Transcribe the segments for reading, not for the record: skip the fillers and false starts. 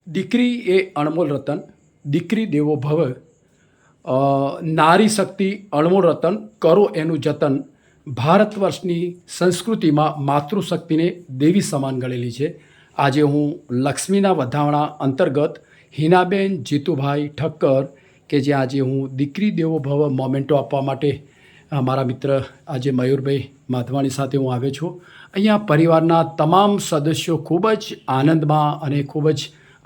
દીકરી એ અણમોલ રતન, દીકરી દેવો ભવ, નારી શક્તિ અણમોલ રતન, કરો એનું જતન. ભારત વર્ષની સંસ્કૃતિમાં માતૃશક્તિને દેવી સમાન ગણેલી છે. આજે હું લક્ષ્મીના વધામણા અંતર્ગત હિનાબેન જીતુભાઈ ઠક્કર કે જે આજે હું દીકરી દેવો ભવ મોમેન્ટો આપવા માટે મારા મિત્ર આજે મયુરભાઈ માધવાણી સાથે હું આવ્યો છું. અહીંયા પરિવારના તમામ સદસ્યો ખૂબ જ આનંદમાં અને ખૂબ જ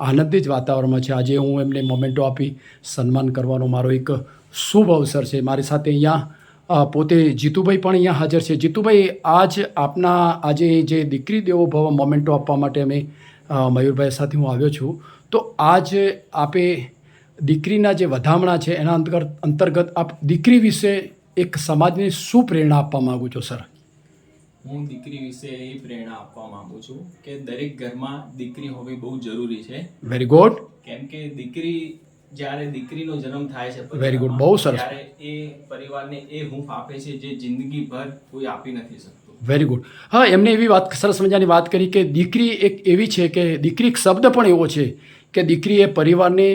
આનંદિત વાતાવરણમાં છે. આજે હું એમને મોમેન્ટો આપી સન્માન કરવાનો મારો એક શુભ અવસર છે. મારી સાથે અહીંયા પોતે જીતુભાઈ પણ અહીંયા હાજર છે. જીતુભાઈ, આપના આજે જે દીકરી દેવો ભવ મોમેન્ટો આપવા માટે અમે મયુરભાઈ સાથે હું આવ્યો છું, તો આજ આપે દીકરીના જે વધામણા છે એના અંતર્ગત આપ દીકરી વિશે એક સમાજને શું પ્રેરણા આપવા માગો છો સર? હું દીકરી વિશે એ પ્રેરણા આપવા માંગુ છું કે દરેક ઘરમાં દીકરી હોવી બહુ જરૂરી છે. Very good. કેમ કે જ્યારે દીકરીનો જન્મ થાય છે વેરી ગુડ, બહુ સરસ. ત્યારે એ પરિવારને એ હૂંફ આપે છે જે જિંદગીભર કોઈ આપી નથી શકતું. Very good. હા, એમને એવી વાત સરસ મજાની વાત કરી કે દીકરી એક એવી છે કે દીકરી એક શબ્દ પણ એવો છે કે દીકરી એ પરિવારને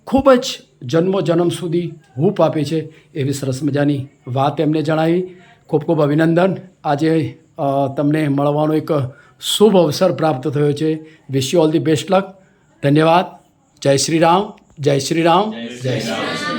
ખૂબ જ જન્મ સુધી હૂંફ આપે છે. એવી સરસ મજાની વાત એમને જણાવી. ખૂબ ખૂબ અભિનંદન. આજે તમને મળવાનો એક શુભ અવસર પ્રાપ્ત થયો છે. Wish you all the best luck. ધન્યવાદ. જય શ્રી રામ, જય શ્રી રામ, જય શ્રી રામ.